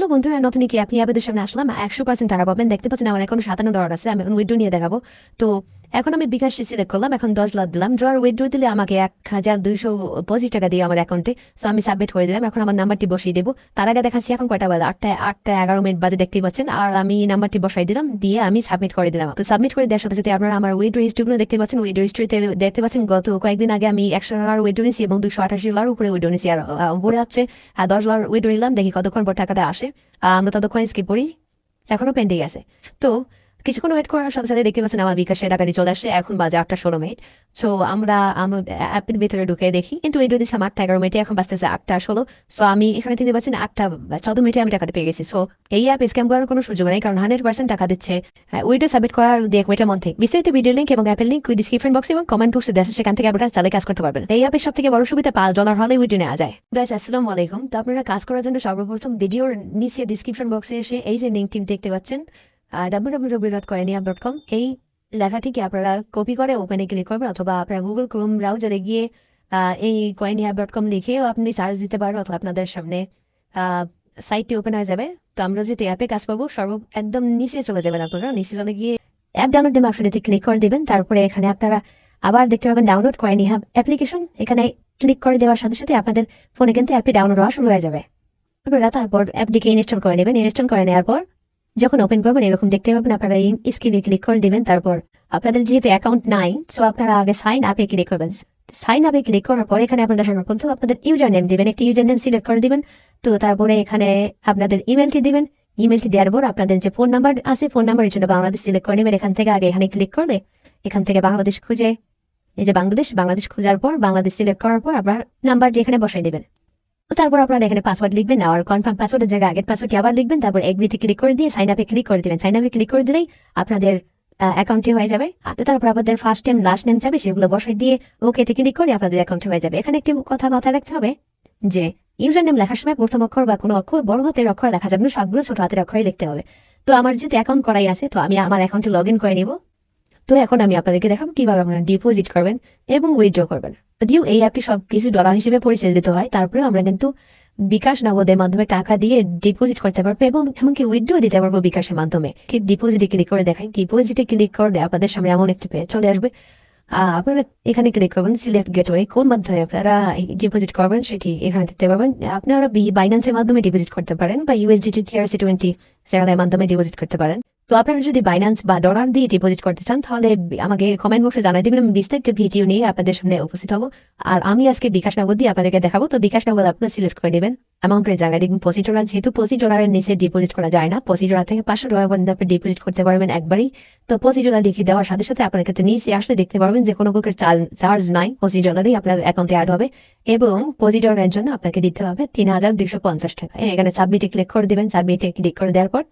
তো বন্ধুরা নতুন কি আপনি আপনাদের সামনে আসলাম 100% টাকা পাবেন। দেখতে পাচ্ছেন আমার এখন $57 আছে। আমি এখন উইথড্র নিয়ে দেখাবো। তো এখন আমি বিকাশ সিলেক্ট করলাম, এখন 10 লাখ দিলাম। ড্রয়ার উইথড্র দিলে আমাকে 1280 টাকা দিয়ে আমার অ্যাকাউন্টে। সো আমি সাবমিট করে দিলাম। এখন আমার নাম্বারটি বসিয়ে দেবো। তার আগে দেখাচ্ছি এখন কয়টা বাজে, 8টা 11 মিনিট বাজে দেখতেই পাচ্ছেন। আর আমি নাম্বারটি বসাই দিলাম, দিয়ে আমি সাবমিট করে দিলাম। তো সাবমিট করে দেওয়ার সাথে সাথে আপনারা আমার উইথড্র হিস্ট্রিগুলো দেখতে পাচ্ছেন। উইথড্র হিস্ট্রিতে দেখতে পাচ্ছেন গত কয়েকদিন আগে আমি $100 উইথড্র নিয়েছি এবং $288 উপরে উইথড্র নিয়েছি। আর উপরে হচ্ছে $10 উইথড্র নিলাম, দেখি কতক্ষণ পর টাকাটা আসে। আমরা ততক্ষণ স্কিপ করি, এখনো পেন্ডিং আছে। তো কিছুক্ষণ ওয়েট করার সাথে সাথে দেখতে পাচ্ছেন আমার বিকাশে টাকাটি চলে আসছে। এখন বাজে 8টা 16 মিনিট। সো আমরা আমার অ্যাপের ভিতরে ঢুকে দেখি, কিন্তু এই দিচ্ছি আমার 8টা 11 মিনিটে, এখন বাজতেছে 8টা 16। সো আমি এখানে দেখতে পাচ্ছেন 8টা 14 মিনিটে আমি টাকাটা পেয়ে গেছি। সো এই অ্যাপ স্ক্যাম করার কোনো সুযোগ নেই, কারণ 100% টাকা দিচ্ছে। ওইটা সাবমিট করার 2 মিনিটের মধ্যে। বিস্তারিত ভিডিও লিঙ্ক এবং অ্যাপের লিঙ্ক ডিসক্রিপশন বক্সে এবং কমেন্ট বক্সে দেশে, সেখান থেকে আপনারা চাইলে কাজ করতে পারবেন। এই অ্যাপের সব থেকে বড় সুবিধা $5 হলে উইথড্র নেওয়া যায়। গাইস আসসালামু আলাইকুম। তো আপনারা কাজ করার জন্য সর্বপ্রথম ভিডিওর নিচে ডিসক্রিপশন বক্সে এসে এই যে লিঙ্কটি দেখতে পাচ্ছেন www.coiniapp.com, এই লেখাটিকে আপনারা কপি করে ওপেনে ক্লিক করবেন, অথবা আপনারা গুগল ক্রোম ব্রাউজারে গিয়ে এই coiniapp.com লিখেও আপনি সার্চ দিতে পারবেন, অথবা আপনাদের সামনে সাইটটি ওপেন হয়ে যাবে। তো আমরা যেহেতু অ্যাপে কাজ পাবো, একদম নিচে চলে যাবেন। আপনারা নিচে চলে গিয়ে অ্যাপ ডাউনলোড দেবেন, অপশনটিতে ক্লিক করে দেবেন। তারপরে এখানে আপনারা আবার দেখতে পাবেন ডাউনলোড কয়েনিহাব অ্যাপ্লিকেশন। এখানে ক্লিক করে দেওয়ার সাথে সাথে আপনাদের ফোনে কিন্তু অ্যাপটি ডাউনলোড হওয়া শুরু হয়ে যাবে। আপনারা তারপর অ্যাপটিকে ইনস্টল করে নেবেন। ইনস্টল করে নেওয়ার পর যখন ওপেন করবেন এরকম দেখতে পাবেন। আপনারা এই স্ক্রিনে ক্লিক করে দিবেন। তারপর আপনাদের যেহেতু অ্যাকাউন্ট নাই, সো আপনারা আগে সাইন আপে ক্লিক করবেন। সাইন আপে ক্লিক করার পর এখানে আপনারা সর্বপ্রথম আপনাদের ইউজার নেম দিবেন, একটি ইউজার নেম সিলেক্ট করে দিবেন। তো তারপরে এখানে আপনাদের ইমেলটি দিবেন। ইমেলটি দেওয়ার পর আপনাদের যে ফোন নাম্বার আছে, ফোন নাম্বারের জন্য বাংলাদেশ সিলেক্ট করে নেবেন। এখান থেকে আগে এখানে ক্লিক করলে এখান থেকে বাংলাদেশ খুঁজে, এই যে বাংলাদেশ খোঁজার পর বাংলাদেশ সিলেক্ট করার পর আপনার নাম্বার যেখানে বসাই দেবেন। তারপর আপনারা এখানে পাসওয়ার্ড লিখবেন, আর কনফার্ম পাসওয়ার্ডের জায়গায় আগের পাসওয়ার্ডটি আবার লিখবেন। তারপর এগ্রিতে ক্লিক করে দিয়ে সাইন আপে ক্লিক করে দিবেন। সাইন আপে ক্লিক করে দিলেই আপনাদের অ্যাকাউন্টে হয়ে যাবে। তারপর আপনাদের ফার্স্ট নেম লাস্ট নেম যাবে, সেগুলো বসাই দিয়ে ওকেতে ক্লিক করে আপনাদের অ্যাকাউন্টে হয়ে যাবে। এখানে একটি কথা মাথায় রাখতে হবে যে ইউজার নেম লেখার সময় প্রথম অক্ষর বা কোনো অক্ষর বড় হাতের অক্ষর লেখা যাবে না, সবগুলো ছোট হাতের অক্ষরে লিখতে হবে। তো আমার যেহেতু অ্যাকাউন্ট করাই আছে, তো আমি আমার অ্যাকাউন্টে লগ ইন করে নিব। তো এখন আমি আপনাদেরকে দেখাবো কিভাবে আপনারা ডিপোজিট করবেন এবং উইথড্র করবেন। যদিও এই অ্যাপটি সবকিছু ডলার হিসেবে পরিচালিত হয়, তারপরে আমরা কিন্তু বিকাশ নগদের মাধ্যমে টাকা দিয়ে ডিপোজিট করতে পারবো এবং এমনকি উইথড্র দিতে পারবো বিকাশের মাধ্যমে। ডিপোজিটে ক্লিক করে দেখাই। ডিপোজিটে ক্লিক করলে আপনাদের সামনে এমন একটি পেজ চলে আসবে। আপনারা এখানে ক্লিক করবেন সিলেক্ট গেটওয়ে, কোন মাধ্যমে আপনারা ডিপোজিট করবেন সেটি এখানে দেখতে পাবেন। আপনারা বাইন্যান্সের মাধ্যমে ডিপোজিট করতে পারেন বা USDT TRC20 সেটার মাধ্যমে ডিপোজিট করতে পারেন। তো আপনারা যদি বাইন্যান্স বা ডলার দিয়ে ডিপোজিট করতে চান, তাহলে আমাকে কমেন্ট বক্সে জানাই দিবেন। আমি বিস্তারিত ভিডিও নিয়ে আপনাদের সামনে উপস্থিত হবো। আর আমি আজকে বিকাশ নগদ দিয়ে আপনাদেরকে দেখাবো। তো বিকাশ নগদ আপনারা সিলেক্ট করে নেবেন। অ্যামাউন্টের জায়গায় দেখুন $25, যেহেতু $25 নিচে ডিপোজিট করা যায় না। $25 থেকে $500 পর্যন্ত আপনি ডিপোজিট করতে পারবেন একবারই। তো $25 লিখে দেওয়ার সাথে সাথে আপনার কাছে নিচে আসলে দেখতে পারবেন যে কোনো প্রকার চার্জ নাই। $25 আপনার অ্যাকাউন্টে অ্যাড হবে এবং $25 জন্য আপনাকে দিতে হবে 3250 টাকা। এখানে সাবমিটে ক্লিক করে দিবেন। সাবমিটে ক্লিক করে দেওয়ার পর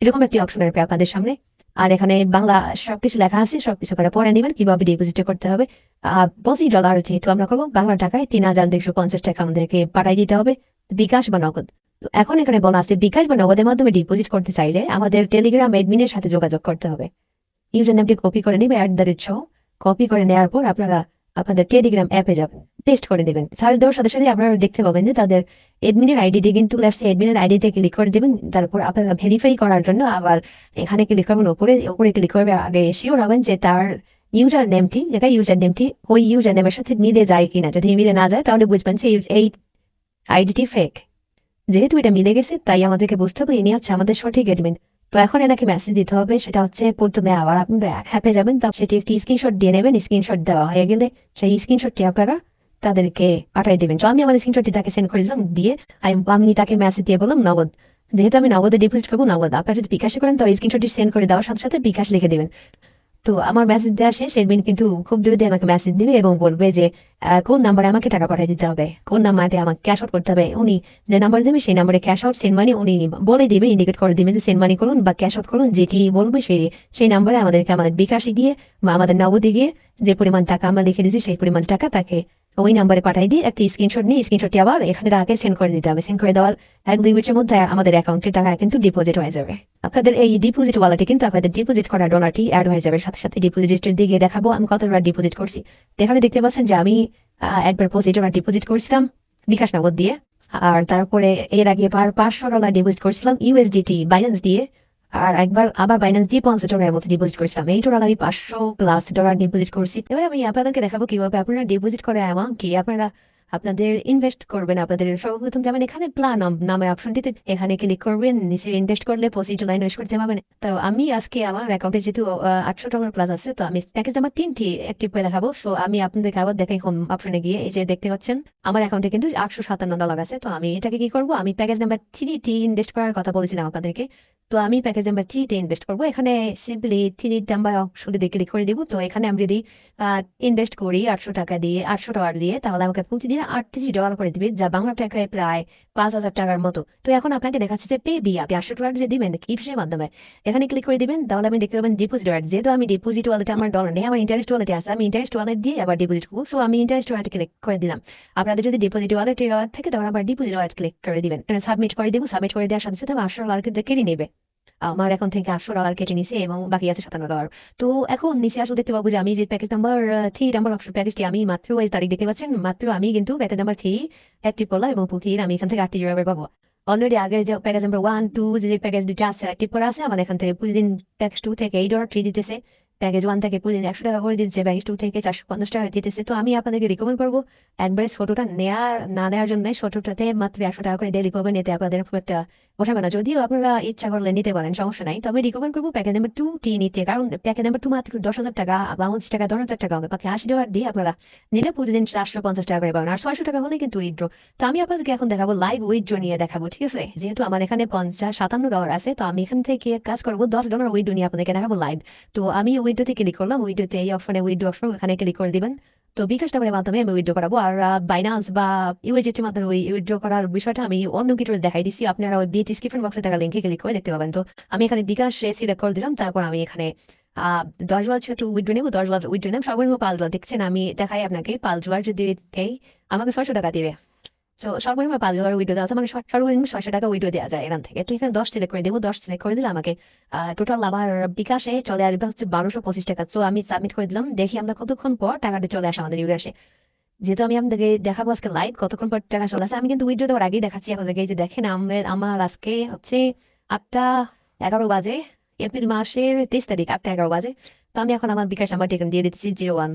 এরকম একটি অপশন আসবে আপনাদের সামনে। আর এখানে বাংলা সবকিছু লেখা আছে, সবকিছু আপনারা পড়ে নেবেন কিভাবে ডিপোজিট করতে হবে। $25 যেহেতু আমরা করবো, বাংলা টাকায় 3250 টাকা আমাদেরকে পাঠাই দিতে হবে, বিকাশ বা নগদ। তো এখন এখানে বলা আছে বিকাশ বা নগদের মাধ্যমে ডিপোজিট করতে চাইলে আমাদের টেলিগ্রাম অ্যাডমিনের সাথে যোগাযোগ করতে হবে। ইউজার নেমটি কপি করে নেবে @ কপি করে নেওয়ার পর আপনারা আপনাদের টেলিগ্রাম অ্যাপে যাবেন, পেস্ট করে দেবেন। সার্চ দেওয়ার সাথে সাথে আপনারা দেখতে পাবেন যে তাদের এডমিনের আইডিতে কিন্তু লেফটে এডমিনের আইডিতে ক্লিক করে দেবেন। তারপর আপনারা ভেরিফাই করার জন্য আবার এখানে ক্লিক করবেন, উপরে ক্লিক করবে। আগে শিওর হবেন যে তার ইউজার নেমটি, যেটা ইউজার নেমটি ওই ইউজার নেমের সাথে মিলে যায় কিনা। যদি মিলে না যায় তাহলে বুঝবেন যে এই আইডিটি ফেক। যেহেতু এটা মিলে গেছে তাই আমাদেরকে বুঝতে হবে ইনি হচ্ছে আমাদের সঠিক এডমিন। তো এখন এনাকে মেসেজ দিতে হবে, সেটা হচ্ছে প্রথমে আবার আপনারা অ্যাপে যাবেন, তা সেটি একটি স্ক্রিনশট দিয়ে নেবেন। স্ক্রিনশট দেওয়া হয়ে গেলে সেই স্ক্রিনশটটি আপনারা তাদেরকে পাঠিয়ে দেবেন। তো আমি আমার স্ক্রিনশটটি তাকে সেন্ড করে দিলাম, দিয়ে আমি তাকে মেসেজ দিয়ে বললাম নগদ। যেহেতু আমি নগদে ডিপোজিট করবো, নগদ। আপনারা যদি বিকাশে করেন তো স্ক্রিনশটটি সেন্ড করে দেওয়ার সাথে সাথে বিকাশ লিখে দেবেন। তো আমার মেসেজ দেওয়া শেষ। এডমিন কিন্তু খুব জলদি আমাকে মেসেজ দিবে এবং বলবে যে কোন নাম্বারে আমাকে টাকা পাঠিয়ে দিতে হবে, কোন নাম্বারে আমাকে ক্যাশ আউট করতে হবে। উনি যে নাম্বার দেবে সেই নাম্বারে ক্যাশ আউট সেন্ড মানি উনি বলে দিবে, ইন্ডিকেট করে দিবে যে সেন্ড মানি করুন বা ক্যাশ আউট করুন, যেটি বলবে সেই নাম্বারে আমাদেরকে আমাদের বিকাশে গিয়ে বা আমাদের নগদে গিয়ে যে পরিমাণ টাকা আমরা লিখে দিয়েছি সেই পরিমাণ টাকা তাকে ওই নাম্বারে পাঠিয়ে দিয়ে একটি স্ক্রিনশট নিয়ে স্ক্রিনশটটি আবার এখানে আগে সেন্ড করে দিতে হবে। সেন্ড করে দেওয়ার 1-2 মিনিটের মধ্যে আমাদের অ্যাকাউন্টে টাকা কিন্তু ডিপোজিট হয়ে যাবে। আপনাদের এই ডিপোজিট ওয়ালেটে কিন্তু আপনাদের ডিপোজিট করা ডলারটি অ্যাড হয়ে যাবে। সাথে সাথে ডিপোজিটের দিকে দেখাবো আমি কতবার ডিপোজিট করছি। এখানে দেখতে পাচ্ছেন যে আমি একবার $25 ডিপোজিট করছিলাম বিকাশ নগদ দিয়ে। আর তারপরে এর আগে $500 ডিপোজিট করেছিলাম ইউএসডিটি বাইন্যান্স দিয়ে। আর একবার আবার বাইন্যান্স দিয়ে $500 মতো ডিপোজিট করেছিলাম। এই টোটাল আমি $500+ ডিপোজিট করছি। এবার আমি আপনাদেরকে দেখাবো কিভাবে আপনারা ডিপোজিট করে অ্যামাউন্ট কি আপনারা আপনাদের ইনভেস্ট করবেন। আপনাদের সর্বপ্রথম যাবেন এখানে প্ল্যান নামের অপশনটিতে, এখানে ক্লিক করবেন। নিচে ইনভেস্ট করলে 25 লাইন ওয়েস্ট করতে পারবেন। তো আমি আজকে আমার অ্যাকাউন্টে যেহেতু $800+ আছে, তো আমি প্যাকেজ নাম্বার 3টি অ্যাক্টিভ করে দেখাবো। তো আমি আপনাদেরকে আবার দেখাই হোম অপশনে গিয়ে, এই যে দেখতে পাচ্ছেন আমার অ্যাকাউন্টে কিন্তু $857 আছে। তো আমি এটাকে কি করবো, আমি প্যাকেজ নাম্বার 3টি ইনভেস্ট করার কথা বলেছিলাম আপনাদেরকে। তো আমি প্যাকেজ নাম্বার 3তে ইনভেস্ট করবো। এখানে সিম্পলি 3 নাম্বার অপশনটিতে ক্লিক করে দিব। তো এখানে আমি যদি ইনভেস্ট করি $800 দিয়ে, $800 দিয়ে, তাহলে আমাকে প্রতিদিন $38 করে দিবে, যা বাংলা টাকায় প্রায় 5,000 টাকার মতো। তো এখন আপনাকে দেখাচ্ছে যে পে বি, আপনি $800 যে দিবেন কিসের মাধ্যমে, এখানে ক্লিক করে দিবেন। তাহলে আপনি দেখতে পাবেন ডিপোজিট ওয়ালেট। যেহেতু আমি ডিপোজিট ওয়ালেটে আমার ডলার নেই, আমার ইন্টারেস্ট ওয়ালেটে আছে, আমি ইন্টারেস্ট ওয়ালেট দিয়ে আবার ডিপোজিট করবো। সো আমি ইন্টারেস্ট ওয়ালেট ক্লিক করে দিলাম। আপনাদের যদি ডিপোজিট ওয়ালেটে থাকে, তখন আবার ডিপোজিট ওয়ালেট ক্লিক করে দিবেন। সাবমিট করে দিব। সাবমিট করে দেওয়ার সাথে সাথে আমার $800 কিন্তু কেটে নেবে। আমার এখন থেকে $800 কেটে নিছে এবং বাকি আছে $57। তো এখন নিচে আসলে দেখতে পাবো যে আমি যে প্যাকেজ নাম্বার 3 নাম্বার অপশন প্যাকেজটি আমি মাত্র এই তারিখ দেখতে পাচ্ছেন, মাত্র আমি কিন্তু প্যাকেজ নাম্বার 3 অ্যাক্টিভ করলাম এবং প্রতিদিন আমি এখান থেকে $38 পাবো। অলরেডি আগে যে প্যাকেজ নাম্বার 1 2 যে প্যাকেজ দুটো আছে অ্যাক্টিভ করা আছে, আমার এখান থেকে প্রতিদিন প্যাকেজ 2 থেকে $8 দিতেছে, প্যাকেজ 1 থেকে প্রতিদিন $100 করে দিতেছে, প্যাকেজ 2 থেকে $450 দিতেছে। তো আমি আপনাদেরকে রিকমেন্ড করবো একবারে ছোটটা না নেওয়ার জন্য। ছোটটাতে মাত্র $100 করে ডেলি পাবেন, এতে আপনাদের খুব একটা বসাবে না। যদিও আপনারা ইচ্ছা করলে নিতে পারেন, সমস্যা নাই। তবে রিকমেন্ড করবো প্যাকেজ নাম্বার 2টি নিতে, কারণ প্যাকেজ নাম্বার 2 মাত্র $10,000 বাংলাদেশ টাকা $10,000 হবে। বাকি $80 দিয়ে আপনারা নিলে প্রতিদিন $450 করে পাবেন, আর $600 হলে কিন্তু উইথড্র। তো আমি আপনাদেরকে এখন দেখাবো লাইভ উইথড্র নিয়ে দেখাবো, ঠিক আছে? যেহেতু আমার এখানে $57 আছে, তো আমি এখান থেকে কাজ করবো $10 উইথড্র নিয়ে আপনাদেরকে দেখাবো লাইভ। তো আমি উইথড্রতে ক্লিক করলাম। উইথড্রতে এই অপশনে উইথড্র অপশন, এখানে ক্লিক করে দিবেন। তো বিকাশ টাকার মাধ্যমে আমি উইথড্র করাবো। আর বাইনান্স বা ইউএসডিটির মাধ্যমে ওই উইথড্র করার বিষয়টা আমি অন্য কিছু দেখাই দিচ্ছি, আপনারা ওই ডিসক্রিপশন বক্সে থাকা লিঙ্কে ক্লিক করে দেখতে পাবেন। তো আমি এখানে বিকাশ সিলেক্ট করে দিলাম। তারপর আমি এখানে $10 যেহেতু উইথড্র নেবো, $10 উইথড্র নেব। সর্বনিম্ন $5 দেখছেন, আমি দেখাই আপনাকে $5 যদি দেই আমাকে $600 দিবে। তো সর্বনিম্ন $5 উইডো দেওয়া আছে, মানে সর্বনিম্ন $600 উইডো দেওয়া যায় এখান থেকে। তো এখানে 10 সিলেক্ট করে দেবো। 10 সিলেক্ট করে দিলে আমাকে টোটাল আমার বিকাশে চলে আসবে হচ্ছে $1225। তো আমি সাবমিট করে দিলাম। দেখি আমরা কতক্ষণ পর টাকাটা চলে আসে আমাদের বিকাশে। যেহেতু আমি আপনাদেরকে দেখাবো আজকে লাইভ কতক্ষণ পর টাকা চলে আসে, আমি কিন্তু উইড্রো দেওয়ার আগেই দেখাচ্ছি আপনাদেরকে। এই যে দেখেন, আমার আজকে হচ্ছে 8:11 বাজে, এপ্রিল মাসের 23 তারিখ, 8:11 বাজে। তো আমি এখন আমার বিকাশ নাম্বারটি এখানে দিয়ে দিচ্ছি 01।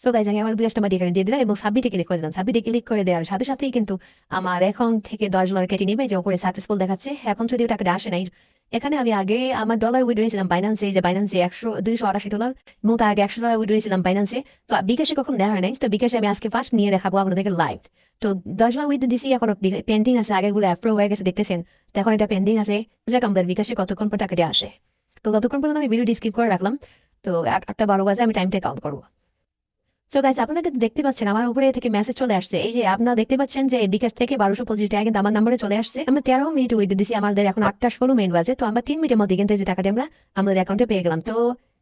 সো গাইজ, আমি আমার বিকাশ নাম্বারটি এখানে দিয়ে দিলাম এবং সাবমিটে ক্লিক করে দিলাম। সাবমিটে ক্লিক করে দেওয়ার সাথে সাথেই কিন্তু আমার এখন থেকে $10 কেটে নেবে, যে উপরে সাকসেসফুল দেখাচ্ছে। এখন যদিও টাকাটা আসে নাই। এখানে আমি আগে আমার ডলার উইথড্র নিয়েছিলাম বাইন্যান্সে, যে বাইন্যান্সে $288 এবং তার আগে $100 উইথড্র নিয়েছিলাম বাইন্যান্সে। তো বিকাশে কখন নেওয়া হয় নাই, তো বিকাশে আমি আজকে ফার্স্ট নিয়ে দেখাবো আপনাদেরকে লাইভ। তো $10 উইথড্র দিছি, এখন পেন্ডিং আছে, আগেগুলো অ্যাপ্রুভ হয়ে গেছে দেখতেছেন। তো এখন এটা পেন্ডিং আছে। যাক, আমাদের বিকাশে কতক্ষণ পর টাকাটি আসে। তো ততক্ষণ পর্যন্ত আমি ভিডিও স্কিপ করে রাখলাম। তো 8:12 বাজে আমি টাইমটা কাউন্ট করবো। সো গাইস, আপনারা কিন্তু দেখতে পাচ্ছেন আমার উপরে থেকে মেসেজ চলে আসছে। এই যে আপনারা দেখতে পাচ্ছেন যে বিকাশ থেকে $1225 কিন্তু আমার নম্বরে চলে আসছে। আমরা 13 মিনিট ওয়েট দিছি, আমাদের এখন 8:16 বাজে। তো আমরা 3 মিনিটের মধ্যে কিন্তু এই যে টাকাটা আমরা আমাদের অ্যাকাউন্টে পেয়ে গেলাম। তো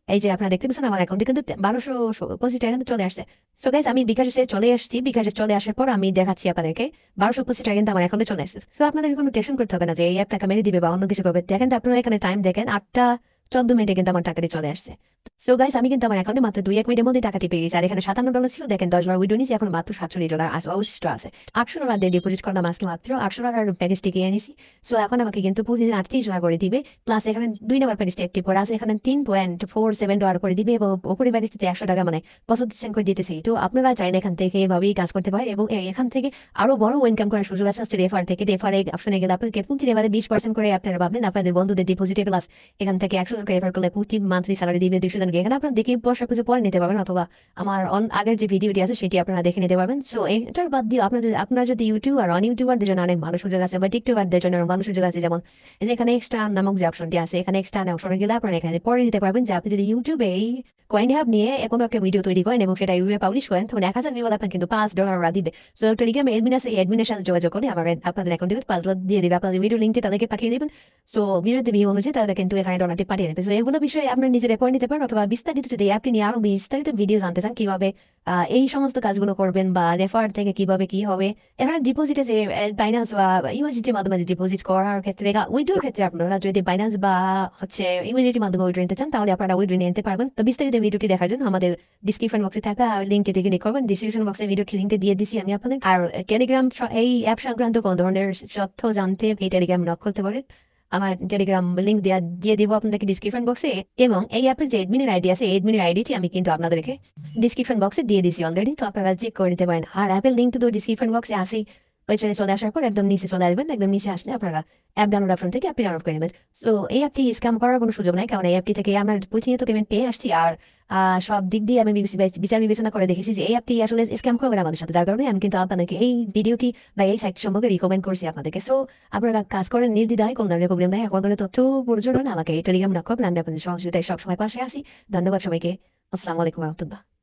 এই যে আপনারা দেখতে পাচ্ছেন আমার অ্যাকাউন্টে কিন্তু $1225 কিন্তু চলে আসছে। সো গাইস, আমি বিকাশে চলে আসছি। বিকাশে চলে আসার পর আমি দেখাচ্ছি আপনাদেরকে $1225 কিন্তু আমার অ্যাকাউন্টে চলে আসছে। সো আপনাদের কোনো টেনশন করতে হবে না যে এই অ্যাপ টাকা মেরে দিবে বা অন্য কিছু করবে। দেখেন তো আপনারা এখানে টাইম দেখেন, 8:14 কিন্তু আমার টাকাটি চলে আসছে। সো গাইস, আমি কিন্তু আমার অ্যাকাউন্টে মাত্র 2-1 মিনিটের মধ্যে টাকাটি পেয়ে গেছি। আর এখানে $57 ছিল, দেখেন $10 উইডো নিয়েছি, এখন মাত্র $47 আছে, অবশিষ্ট আছে। $800 দিয়ে ডিপোজিট করলাম আজকে, মাত্র $800 প্যাকেজটি কিনে নিয়েছি। সো এখন আমাকে কিন্তু প্রতিদিন $38 করে দিবে। প্লাস এখানে 2 নম্বর প্যাকেজটি অ্যাক্টিভ করা আছে, এখানে $3.47 করে দিবে এবং উপরে প্যাকেজটিতে $100 মানে 75 করে দিতেছি। তো আপনারা চাইলে এখান থেকে এভাবেই কাজ করতে পারেন এবং এখান থেকে আরো বড় ইনকাম করার সুযোগ আছে হচ্ছে রেফার থেকে। রেফারে অপশনে গেলে আপনাকে প্রতি রেফারে 20% করে আপনারা পাবেন আপনাদের বন্ধুদের ডিপোজিটে। প্লাস এখান থেকে 100 করে রেফার করলে প্রতি মান্থলি স্যালারি দিবে 200 জনকে। এখানে আপনারা দেখে সব কিছু পরে নিতে পারবেন, অথবা আমার আগের যে ভিডিওটি আছে সেটি আপনারা দেখে নিতে পারবেন। সো এটার বাদ দিয়ে আপনারা যদি ইউটিউবার অন ইউটিউবারদের জন্য অনেক ভালো সুযোগ আছে, বা টিকটকারদের জন্য ভালো সুযোগ আছে। যেমন এই যে এখানে এক্সট্রা নামক যে অপশনটি আছে, এখানে এক্সট্রা অপশনে গেলে আপনারা এখানে পরে নিতে পারবেন যে আপনি যদি ইউটিউবে এই কয়েন হাব নিয়ে কোনো একটা ভিডিও তৈরি করেন এবং সেটা ইউটিউবে পাবলিশ করেন, তখন 1000 ভিউ আপনার কিন্তু $5 দিবে। সো টেলিগ্রামে এডমিন আছে, এই এডমিনের সাথে যোগাযোগ করে আমার আপনাদের অ্যাকাউন্টে $5 দিয়ে দিবে। আপনাদের ভিডিও লিঙ্কটি তাদেরকে পাঠিয়ে দেবেন। সো ভিডিওতে ভিউ অনুযায়ী তারা কিন্তু এখানে ডোনারটি পাঠিয়ে দিয়ে দেবে। তো এগুলো বিষয়ে আপনার নিজের পড়ে নিতে পারেন, অথবা বিস্তারিত যদি এই অ্যাপটি নিয়ে আরো বিস্তারিত ভিডিও জানতে চান কিভাবে এই সমস্ত কাজগুলো করবেন বা রেফার থেকে কিভাবে কি হবে। এখানে ডিপোজিটে যে বাইন্যান্স বা ইউএসডিটির মাধ্যমে যে ডিপোজিট করার ক্ষেত্রে, উইথড্রোর ক্ষেত্রে আপনারা যদি বাইন্যান্স বা হচ্ছে ইউএসডিটির মাধ্যমে উইথড্র নিতে চান, তাহলে আপনারা উইথড্র নিতে পারবেন। তো বিস্তারিত ভিডিওটি দেখার জন্য আমাদের ডিসক্রিপশন বক্সে থাকা লিঙ্কটিতে ক্লিক করবেন। ডিসক্রিপশন বক্সে ভিডিওটি লিঙ্কটা দিয়ে দিছি আমি আপনাদের। আর টেলিগ্রাম এই অ্যাপ সংক্রান্ত কোনো ধরনের তথ্য জানতে এই টেলিগ্রাম লক করতে পারেন। আমার টেলিগ্রাম লিঙ্ক দিয়ে দিব আপনাদেরকে ডিসক্রিপশন বক্সে, এবং এই অ্যাপের যে এডমিনের আইডি আছে, এই এডমিনের আইডিটি আমি কিন্তু আপনাদেরকে ডিসক্রিপশন বক্সে দিয়ে দিছি অলরেডি, তো আপনারা চেক করে নিতে পারেন। আর অ্যাপের লিঙ্ক তো ডিসক্রিপশন বক্সে আসি, ওয়েবসাইটে চলে আসার পর একদম নিচে চলে আসবেন। একদম নিচে আসলে আপনারা অ্যাপ ডাউনলোড অপশন থেকে অ্যাপটি ডাউনলোড করে নেবেন। সো এই অ্যাপটি স্ক্যাম করার কোনো সুযোগ নাই, কারণ এই অ্যাপটি থেকে আমরা প্রতিনিয়ত পেমেন্ট পেয়ে আসছি। আর সব দিক দিয়ে আমি বিচার বিবেচনা করে দেখেছি যে এই অ্যাপটি আসলে স্ক্যাম করবে না আমাদের সাথে, যার কারণে আমি কিন্তু আপনাদেরকে এই ভিডিওটি বা এই সাইট সম্পর্কে রিকমেন্ড করছি আপনাদেরকে। সো আপনারা কাজ করেন নির্দ্বিধায়, কোনো ধরনের প্রবলেম নাই। এখন ধরনের তথ্য প্রয়োজন হলে আমাকে টেলিগ্রাম লক করবেন, আমি আপনাদের সহযোগিতায় সবসময় পাশে আসি। ধন্যবাদ সবাইকে। আসসালামু আলাইকুম রহমতুল্লাহ।